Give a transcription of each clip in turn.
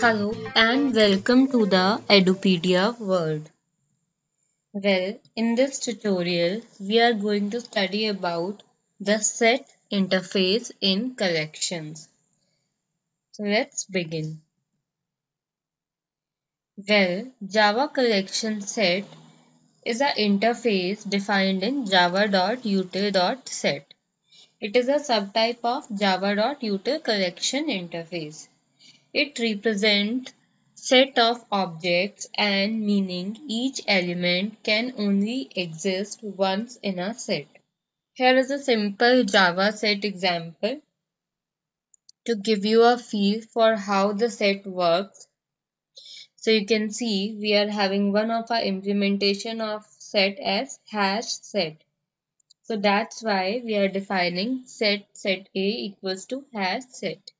Hello and welcome to the Edupedia world. Well, in this tutorial, we are going to study about the set interface in collections. So let's begin. Well, Java collection set is an interface defined in java.util.set. It is a subtype of java.util collection interface. It represents set of objects and meaning each element can only exist once in a set. Here is a simple Java set example to give you a feel for how the set works. So you can see we are having one of our implementation of set as hash set. So that's why we are defining set A equals to hash set.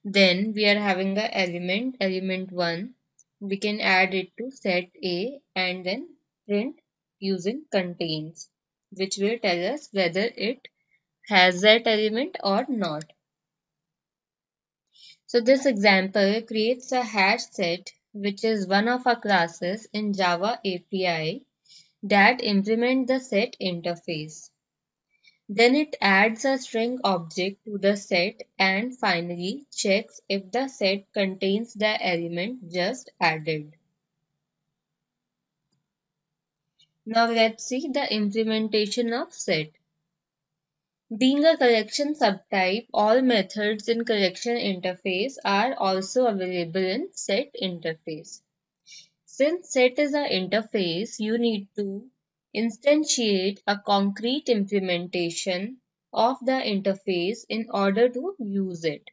Then we are having a element 1. We can add it to set A and then print using contains, which will tell us whether it has that element or not. So this example creates a hash set, which is one of our classes in Java API that implement the set interface. Then it adds a string object to the set and finally checks if the set contains the element just added. Now let's see the implementation of set. Being a collection subtype, all methods in collection interface are also available in set interface. Since set is an interface, you need to instantiate a concrete implementation of the interface in order to use it.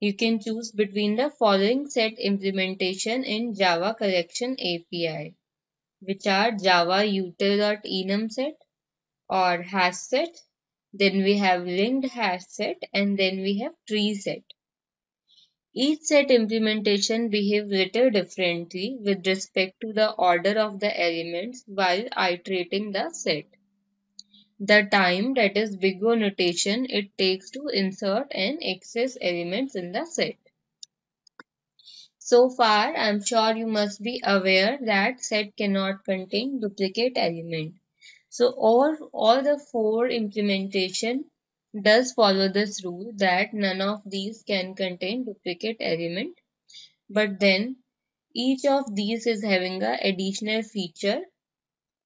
You can choose between the following set implementation in Java Collection API, which are Java util.enum set or hash set. Then we have linked hash set and then we have tree set. Each set implementation behaves little differently with respect to the order of the elements while iterating the set. The time, that is big O notation, it takes to insert and access elements in the set. So far, I'm sure you must be aware that set cannot contain duplicate element. So all the four implementation does follow this rule that none of these can contain duplicate element. But then each of these is having a additional feature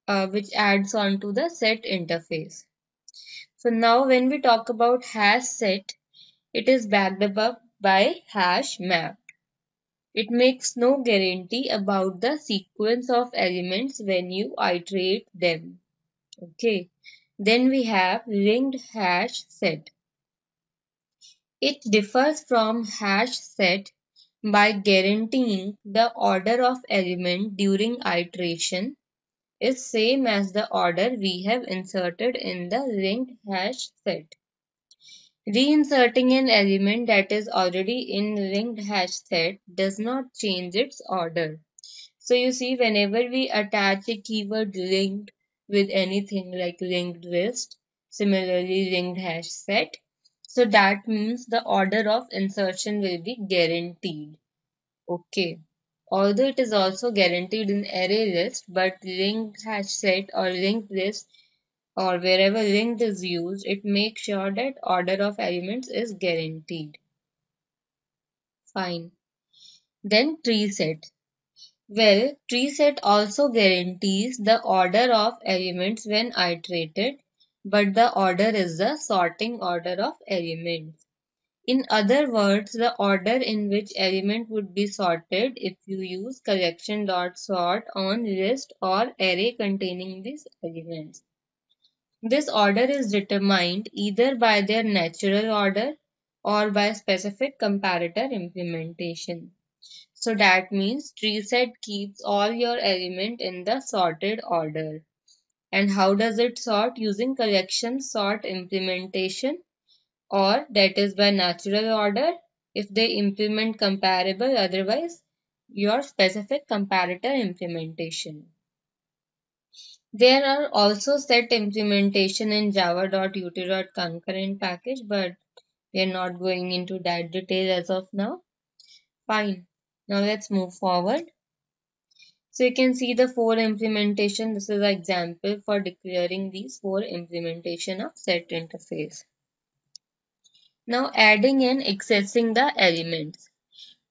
which adds on to the set interface. So now when we talk about hash set, it is backed up by hash map. It makes no guarantee about the sequence of elements when you iterate them. Okay. Then we have linked hash set. It differs from hash set by guaranteeing the order of element during iteration is same as the order we have inserted in the linked hash set. Reinserting an element that is already in linked hash set does not change its order. So you see, whenever we attach a keyword linked with anything like linked list, similarly linked hash set, so that means the order of insertion will be guaranteed. Okay. Although it is also guaranteed in array list, but linked hash set or linked list or wherever linked is used, it makes sure that order of elements is guaranteed. Fine. Then tree set. Well, tree set also guarantees the order of elements when iterated, but the order is the sorting order of elements. In other words, the order in which element would be sorted if you use collection.sort on list or array containing these elements. This order is determined either by their natural order or by specific comparator implementation. So that means tree set keeps all your element in the sorted order. And how does it sort? Using collection sort implementation, or that is by natural order if they implement comparable, otherwise your specific comparator implementation. There are also set implementation in java.ut.concurrent package, but we are not going into that detail as of now. Fine. Now let's move forward. So you can see the four implementation. This is an example for declaring these four implementation of set interface. Now adding and accessing the elements.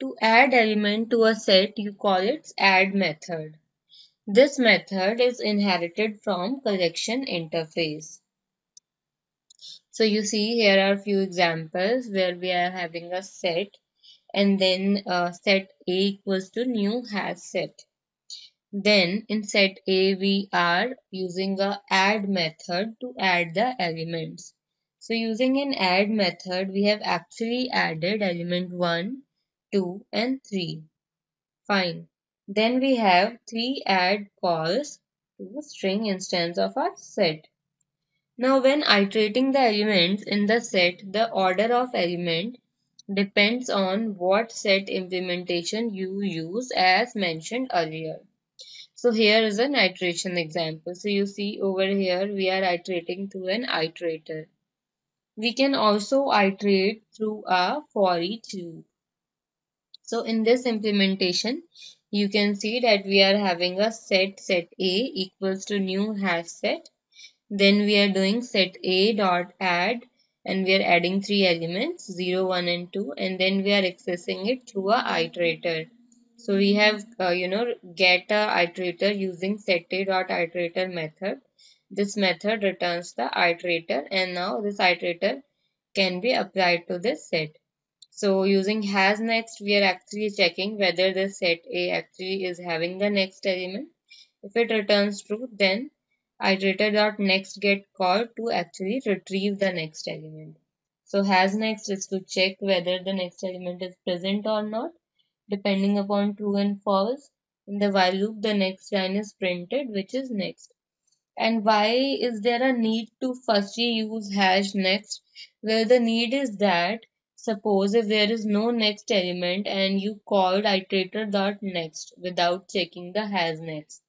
To add element to a set, you call its add method. This method is inherited from collection interface. So you see here are few examples where we are having a set and then set A equals to new has set. Then in set A we are using a add method to add the elements. So using an add method we have actually added element 1, 2 and 3. Fine. Then we have 3 add calls to string instance of our set. Now when iterating the elements in the set, the order of element depends on what set implementation you use as mentioned earlier. So here is an iteration example. So you see over here we are iterating through an iterator. We can also iterate through a for each loop. So in this implementation, you can see that we are having a set A equals to new hash set. Then we are doing set A dot add and we are adding three elements 0, 1 and 2 and then we are accessing it through a iterator. So we have get a iterator using set A dot iterator method. This method returns the iterator and now this iterator can be applied to this set. So using has next, we are actually checking whether the set A actually is having the next element. If it returns true, then iterator.next get called to actually retrieve the next element. So has next is to check whether the next element is present or not. Depending upon true and false, in the while loop, the next line is printed, which is next. And why is there a need to firstly use hash next? Well, the need is that suppose if there is no next element and you called iterator.next without checking the has next.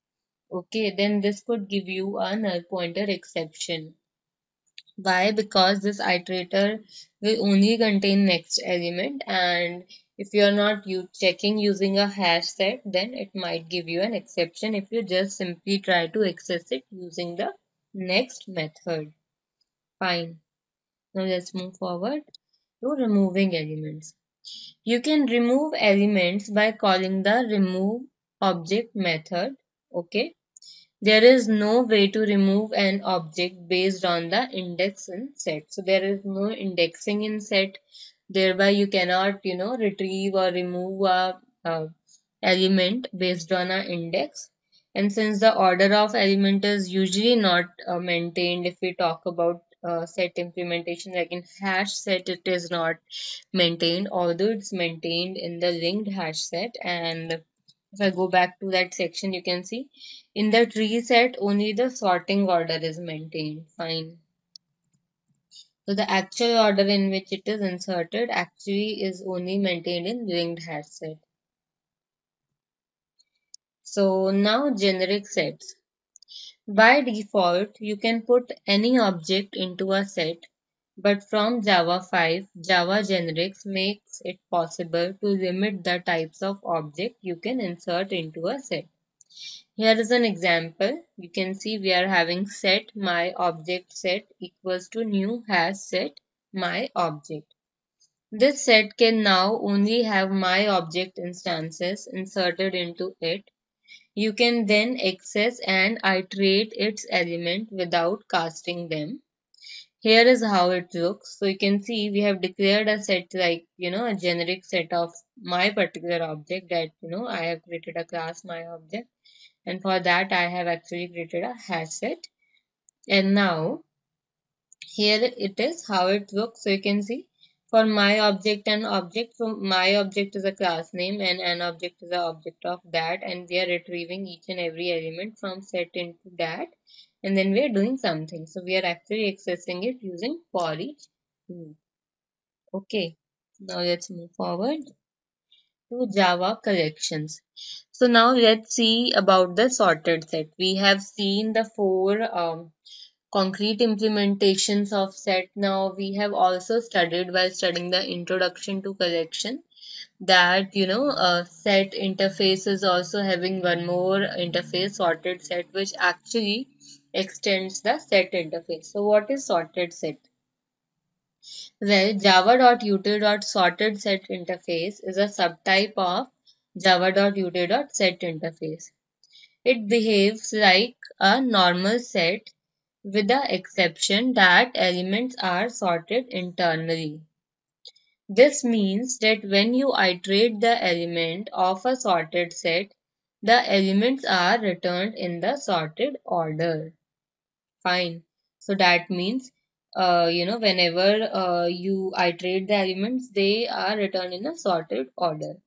Okay, then this could give you a null pointer exception. Why? Because this iterator will only contain next element and if you are not checking using a hash set, then it might give you an exception if you just simply try to access it using the next method. Fine. Now let's move forward to removing elements. You can remove elements by calling the remove object method. Okay. There is no way to remove an object based on the index in set. So there is no indexing in set. Thereby you cannot, retrieve or remove a element based on an index. And since the order of element is usually not maintained, if we talk about set implementation, like in hash set, it is not maintained, although it's maintained in the linked hash set. And if I go back to that section, you can see in the tree set only the sorting order is maintained. Fine. So the actual order in which it is inserted actually is only maintained in linked hash set. So now generic sets. By default, you can put any object into a set, but from Java 5, Java Generics makes it possible to limit the types of object you can insert into a set. Here is an example. You can see we are having set my object set equals to new has set my object. This set can now only have my object instances inserted into it. You can then access and iterate its element without casting them. Here is how it looks. So you can see we have declared a set like, a generic set of my particular object that, I have created a class my object. And for that I have actually created a hash set. And now here it is how it looks. So you can see for my object and object, so my object is a class name and an object is an object of that, and we are retrieving each and every element from set into that, and then we are doing something. So we are actually accessing it using for each loop. Okay, now let's move forward to Java collections. So now let's see about the sorted set. We have seen the four concrete implementations of set. Now we have also studied while studying the introduction to collection that set interface is also having one more interface, sorted set, which actually extends the set interface. So what is sorted set? Well, java.util.sorted set interface is a subtype of java.util.set interface. It behaves like a normal set with the exception that elements are sorted internally. This means that when you iterate the element of a sorted set, the elements are returned in the sorted order. Fine. So that means, whenever you iterate the elements, they are returned in a sorted order.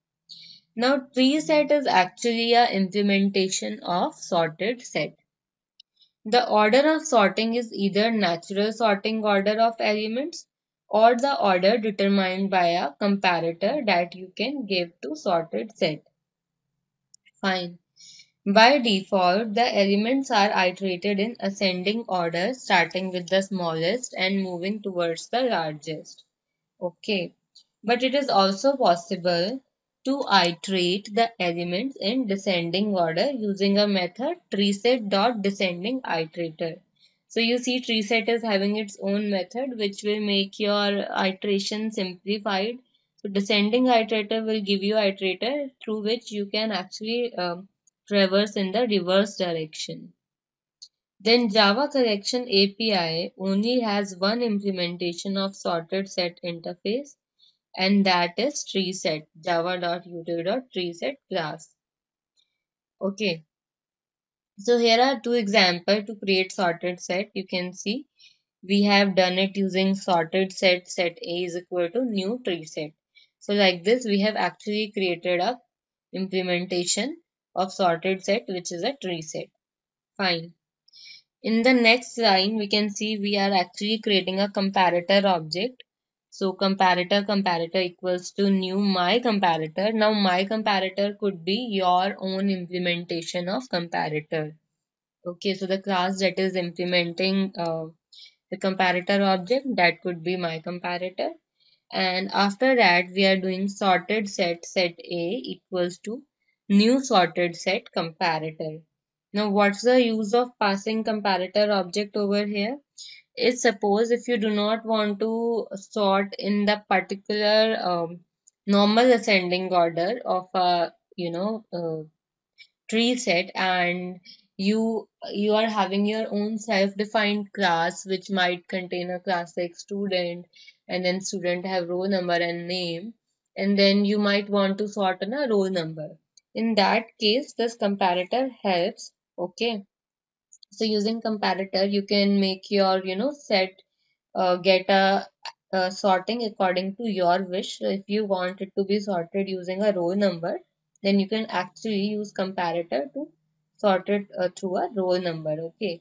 Now, tree set is actually a implementation of sorted set. The order of sorting is either natural sorting order of elements or the order determined by a comparator that you can give to sorted set. Fine. By default, the elements are iterated in ascending order, starting with the smallest and moving towards the largest. Okay. But it is also possible to iterate the elements in descending order using a method treeset.descending iterator. So you see treeset is having its own method which will make your iteration simplified. So descending iterator will give you iterator through which you can actually traverse in the reverse direction. Then Java Collection API only has one implementation of sorted set interface, and that is treeset, java.util.treeset class. Okay, so here are two examples to create sorted set. You can see we have done it using sorted set, set A is equal to new tree set. So like this, we have actually created a implementation of sorted set, which is a tree set. Fine. In the next line, we can see we are actually creating a comparator object. So comparator equals to new my comparator. Now my comparator could be your own implementation of comparator. Okay, so the class that is implementing the comparator object, that could be my comparator. And after that, we are doing sorted set, set A equals to new sorted set comparator. Now, what's the use of passing comparator object over here? Is suppose if you do not want to sort in the particular normal ascending order of a tree set, and you are having your own self-defined class which might contain a class like student, and then student have roll number and name, and then you might want to sort on a roll number. In that case, this comparator helps. Okay, so using comparator, you can make your set get a sorting according to your wish. So if you want it to be sorted using a roll number, then you can actually use comparator to sort it through a roll number. Okay.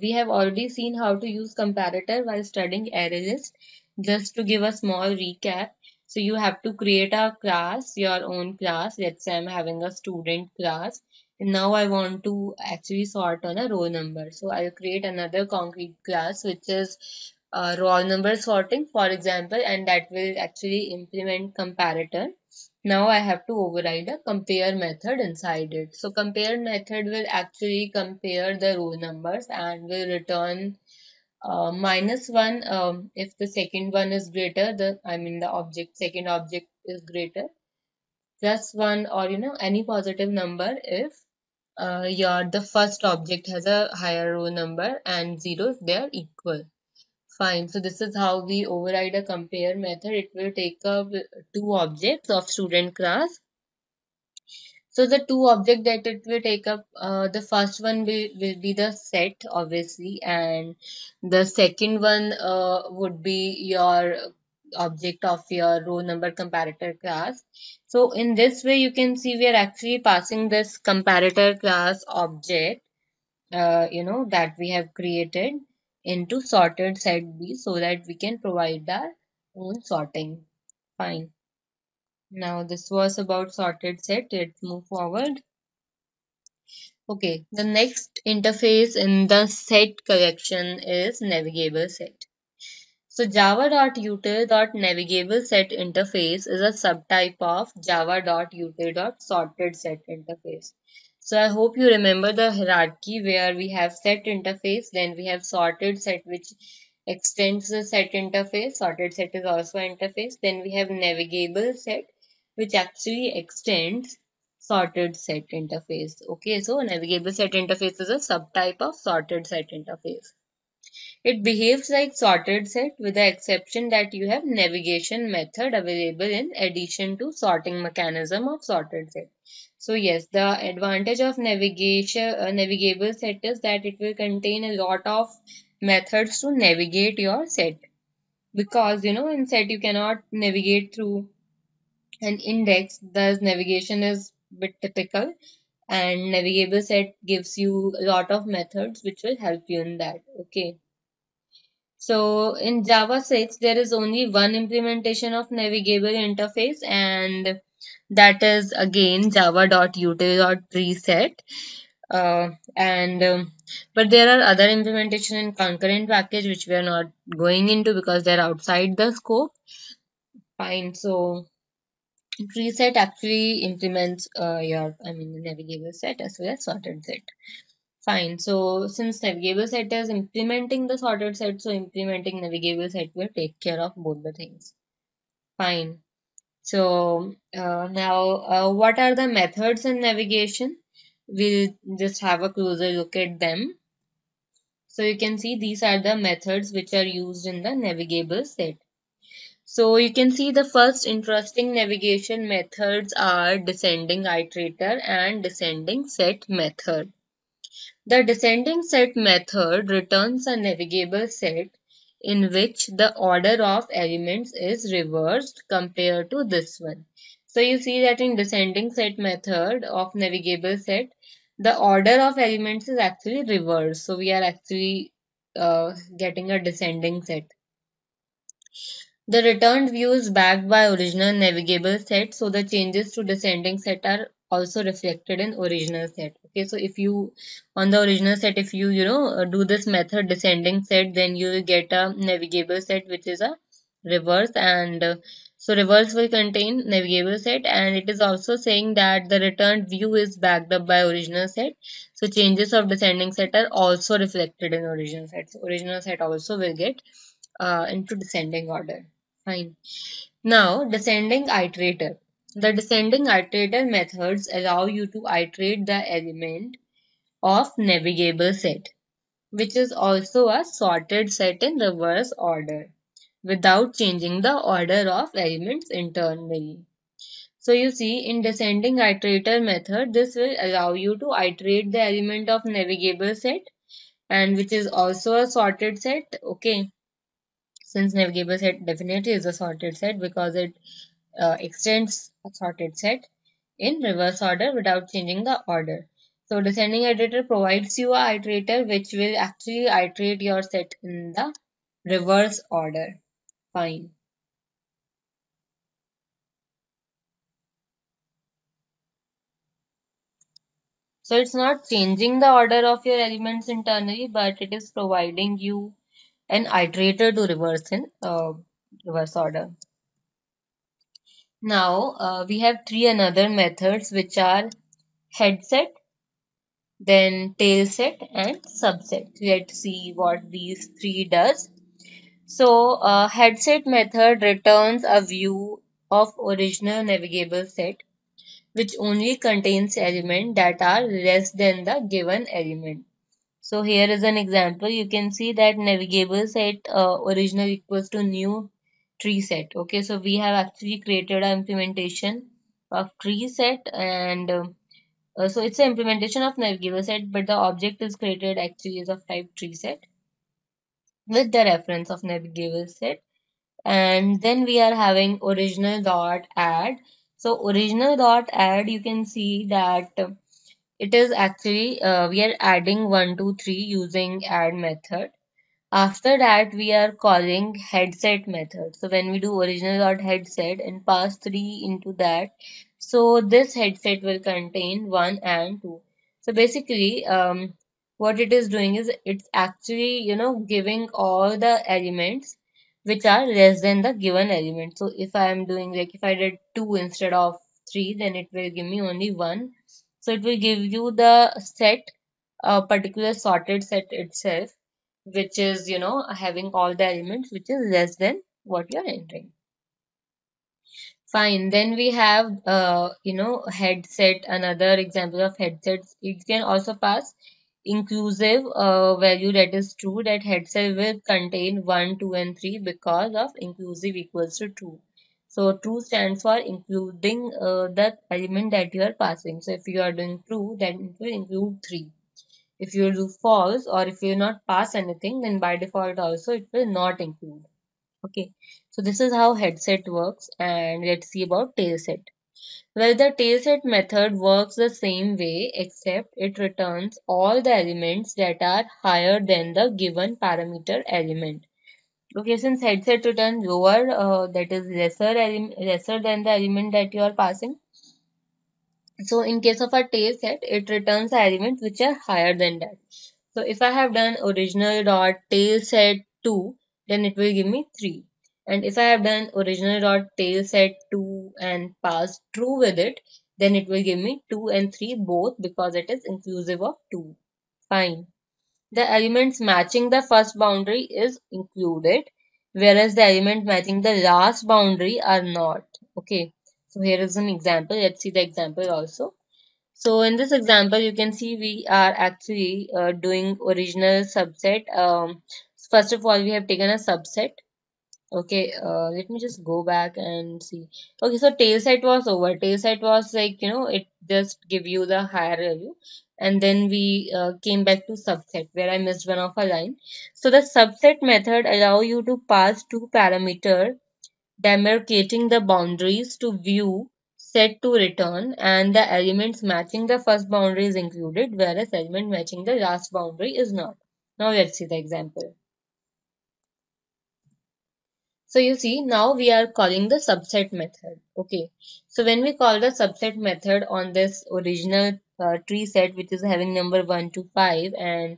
We have already seen how to use comparator while studying ArrayList. Just to give a small recap, so you have to create a class, your own class. Let's say I'm having a student class, and now I want to actually sort on a roll number. So I'll create another concrete class which is roll number sorting, for example, and that will actually implement comparator. Now I have to override a compare method inside it. So compare method will actually compare the roll numbers and will return -1 if the second one is greater, the object, second object is greater, +1, or any positive number if your the first object has a higher row number, and 0 if they are equal. Fine. So this is how we override a compare method. It will take up two objects of student class. So the two object that it will take up, the first one will be the set, obviously, and the second one would be your object of your row number comparator class. So in this way, you can see we are actually passing this comparator class object, that we have created into sorted set B so that we can provide our own sorting. Fine. Now this was about sorted set. Let's move forward. Okay, the next interface in the set collection is navigable set. So java.util.navigable set interface is a subtype of java.util.sorted set interface. So I hope you remember the hierarchy where we have set interface, then we have sorted set which extends the set interface. Sorted set is also interface. Then we have navigable set which actually extends sorted set interface. Okay, so navigable set interface is a subtype of sorted set interface. It behaves like sorted set with the exception that you have navigation method available in addition to sorting mechanism of sorted set. So yes, the advantage of navigable set is that it will contain a lot of methods to navigate your set, because in set you cannot navigate through an index, thus navigation is bit typical, and navigable set gives you a lot of methods which will help you in that. Okay. So in Java 6, there is only one implementation of navigable interface, and that is again java.util.preset. And but there are other implementation in concurrent package which we are not going into because they're outside the scope. Fine. So preset actually implements navigable set as well as sorted set. Fine. So since navigable set is implementing the sorted set, so implementing navigable set will take care of both the things. Fine. So now what are the methods in navigation? We'll just have a closer look at them. So you can see these are the methods which are used in the navigable set. So you can see the first interesting navigation methods are descending iterator and descending set method. The descending set method returns a navigable set in which the order of elements is reversed compared to this one. So you see that in descending set method of navigable set, the order of elements is actually reversed. So we are actually getting a descending set. The returned view is backed by original navigable set, so the changes to descending set are also reflected in original set. Okay, so if you on the original set, if you do this method descending set, then you will get a navigable set which is a reverse, and so reverse will contain navigable set, and it is also saying that the returned view is backed up by original set. So changes of descending set are also reflected in original set. So original set also will get into descending order. Fine. Now, descending iterator. The descending iterator methods allow you to iterate the element of navigable set, which is also a sorted set in reverse order, without changing the order of elements internally. So you see, in descending iterator method, this will allow you to iterate the element of navigable set, and which is also a sorted set. Okay, since navigable set definitely is a sorted set because it extends a sorted set in reverse order without changing the order. So descending iterator provides you a iterator which will actually iterate your set in the reverse order. Fine. So it's not changing the order of your elements internally, but it is providing you an iterator to reverse in reverse order. Now we have three another methods which are headset, then tail set and subset. Let's see what these three does. So headset method returns a view of original navigable set which only contains elements that are less than the given element. So here is an example. You can see that navigable set original equals to new tree set. Okay, so we have actually created an implementation of tree set, and so it's an implementation of navigable set, but the object is created actually is of type tree set with the reference of navigable set. And then we are having original dot add. So original dot add, you can see that it is actually we are adding 1 2 3 using add method. After that, we are calling headset method. So when we do original dot headset and pass 3 into that, so this headset will contain 1 and 2. So basically, what it is doing is it's actually, giving all the elements which are less than the given element. So if I am doing like if I did 2 instead of 3, then it will give me only 1. So it will give you the set, a particular sorted set itself, which is having all the elements which is less than what you're entering. Fine. Then we have headset, another example of headsets. It can also pass inclusive value, that is true, that headset will contain 1, 2 and 3 because of inclusive equals to true. So true stands for including the element that you are passing. So if you are doing true, then it will include 3. If you do false or if you not pass anything, then by default also it will not include. Okay, so this is how headset works, and let's see about tailset. Well, the tailset method works the same way except it returns all the elements that are higher than the given parameter element. Okay, since headset returns lower, that is lesser than the element that you are passing. So in case of a tailset, it returns the elements which are higher than that. So if I have done original dot tail set 2, then it will give me 3. And if I have done original dot tail set 2 and passed true with it, then it will give me 2 and 3 both because it is inclusive of 2. Fine. The elements matching the first boundary is included, whereas the element matching the last boundary are not. Okay. So here is an example. Let's see the example also. So in this example, you can see we are actually doing original subset. First of all, we have taken a subset. Okay, let me just go back and see. Okay, so tail set was over. Tail set was like, it just give you the higher value. And then we came back to subset where I missed one of a line. So the subset method allow you to pass two parameter demarcating the boundaries to view set to return, and the elements matching the first boundary is included, whereas element matching the last boundary is not. Now let's see the example. So you see, now we are calling the subset method. Okay. So when we call the subset method on this original tree set, which is having number 1 to 5, and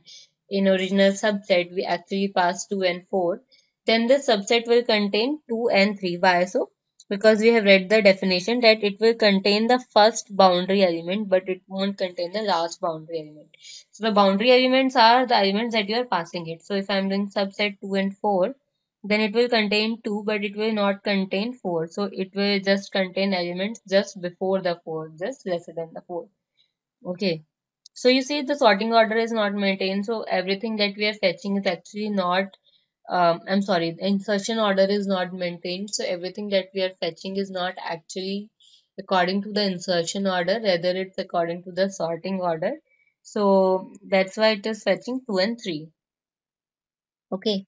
in original subset, we actually pass 2 and 4, then this subset will contain 2 and 3. Why so? Because we have read the definition that it will contain the first boundary element, but it won't contain the last boundary element. So the boundary elements are the elements that you are passing it. So if I'm doing subset 2 and 4, then it will contain 2 but it will not contain 4. So it will just contain elements just before the 4, just lesser than the 4. Okay. So you see the sorting order is not maintained. So everything that we are fetching is actually not, I'm sorry, the insertion order is not maintained. So everything that we are fetching is not actually according to the insertion order, rather it's according to the sorting order. So that's why it is fetching 2 and 3. Okay.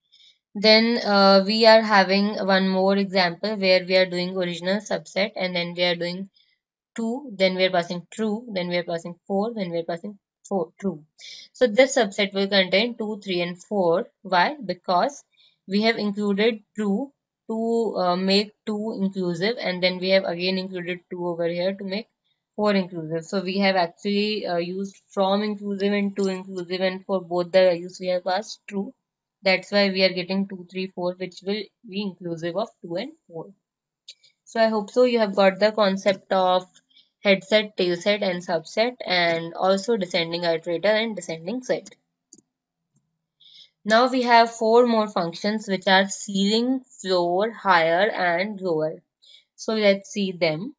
Then we are having one more example where we are doing original subset and then we are doing 2, then we are passing true, then we are passing 4, then we are passing 4, true. So this subset will contain 2, 3 and 4. Why? Because we have included true to make 2 inclusive, and then we have again included 2 over here to make 4 inclusive. So we have actually used from inclusive and to inclusive, and for both the values we have passed true. That's why we are getting 2, 3, 4, which will be inclusive of 2 and 4. So I hope so you have got the concept of headset, tailset and subset, and also descending iterator and descending set. Now we have four more functions which are ceiling, floor, higher and lower. So let's see them.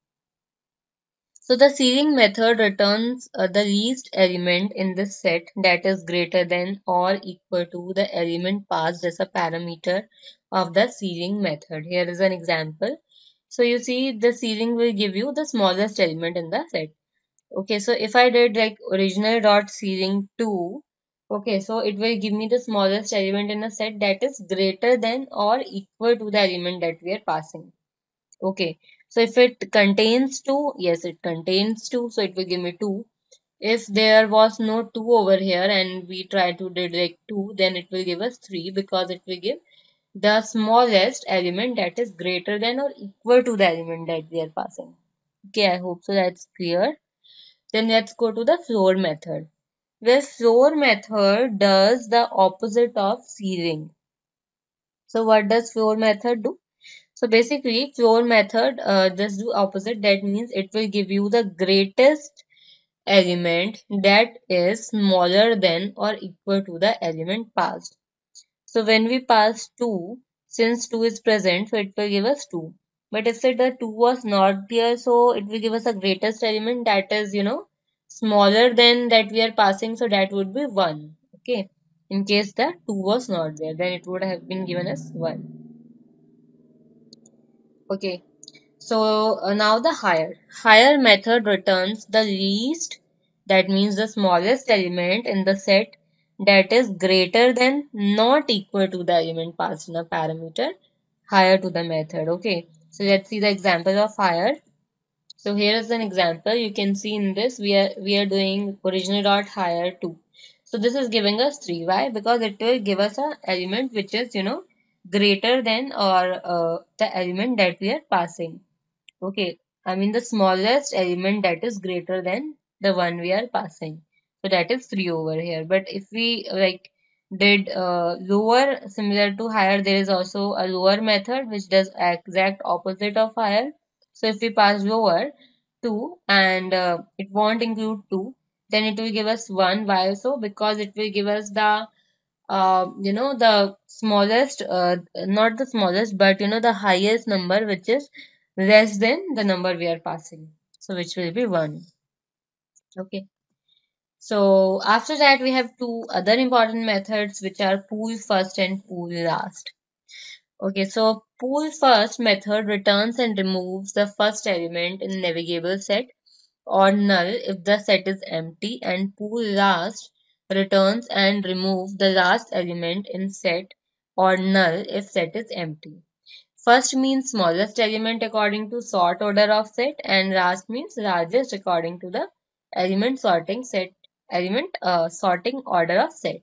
So the ceiling method returns the least element in this set that is greater than or equal to the element passed as a parameter of the ceiling method. Here is an example. So you see the ceiling will give you the smallest element in the set. Okay, so if I did like original dot ceiling 2, okay, so it will give me the smallest element in a set that is greater than or equal to the element that we are passing. Okay, so if it contains 2, yes, it contains 2, so it will give me 2. If there was no 2 over here and we try to deduct 2, then it will give us 3 because it will give the smallest element that is greater than or equal to the element that we are passing. Okay, I hope so that's clear. Then let's go to the floor method. Where floor method does the opposite of ceiling. So what does floor method do? So basically floor method does do opposite. That means it will give you the greatest element that is smaller than or equal to the element passed. So when we pass 2, since 2 is present, so it will give us 2. But if say the 2 was not there, so it will give us a greatest element that is, smaller than that we are passing, so that would be 1. Okay. In case the 2 was not there, then it would have been given as 1. Okay. So now the higher. Higher method returns the least, that means the smallest element in the set that is greater than, not equal to the element passed in a parameter higher to the method. Okay. So let's see the example of higher. So here is an example. You can see in this we are doing original dot higher 2. So this is giving us 3. Why? Because it will give us a element which is greater than or the element that we are passing. Okay, I mean the smallest element that is greater than the one we are passing. So that is 3 over here. But if we like did lower similar to higher, there is also a lower method which does exact opposite of higher. So if we pass lower 2 and it won't include 2, then it will give us 1. Why so? Because it will give us the smallest, not the smallest, but the highest number which is less than the number we are passing. So which will be 1. Okay. So after that we have two other important methods which are pool first and pool last. Okay, so pool first method returns and removes the first element in navigable set or null if the set is empty, and pool last returns and removes the last element in set or null if set is empty. First means smallest element according to sort order of set, and last means largest according to the element sorting order of set.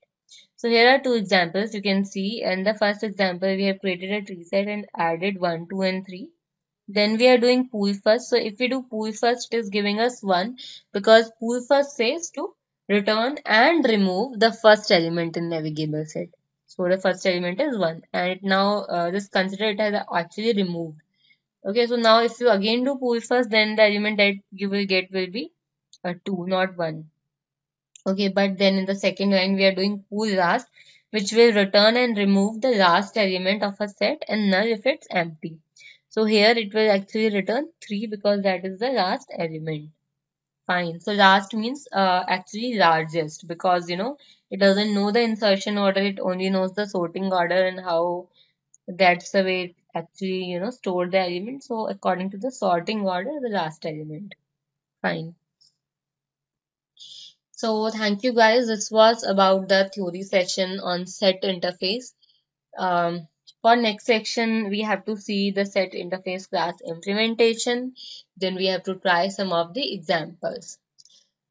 So here are two examples you can see. In the first example, we have created a tree set and added 1, 2 and 3. Then we are doing pool first. So if we do pool first, it is giving us 1 because pool first says to return and remove the first element in navigable set. So the first element is 1 and now just consider it as actually removed. Okay, so now if you again do pool first, then the element that you will get will be 2, not 1. Okay, but then in the second line, we are doing pool last, which will return and remove the last element of a set and null if it's empty. So here it will actually return 3 because that is the last element. Fine. So last means actually largest because it doesn't know the insertion order, it only knows the sorting order and how that's the way it actually store the element. So according to the sorting order, the last element. Fine. So thank you guys. This was about the theory session on set interface. Um, for next section, we have to see the set interface class implementation. Then we have to try some of the examples.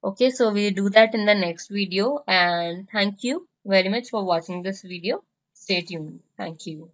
Okay, so we'll do that in the next video. And thank you very much for watching this video. Stay tuned. Thank you.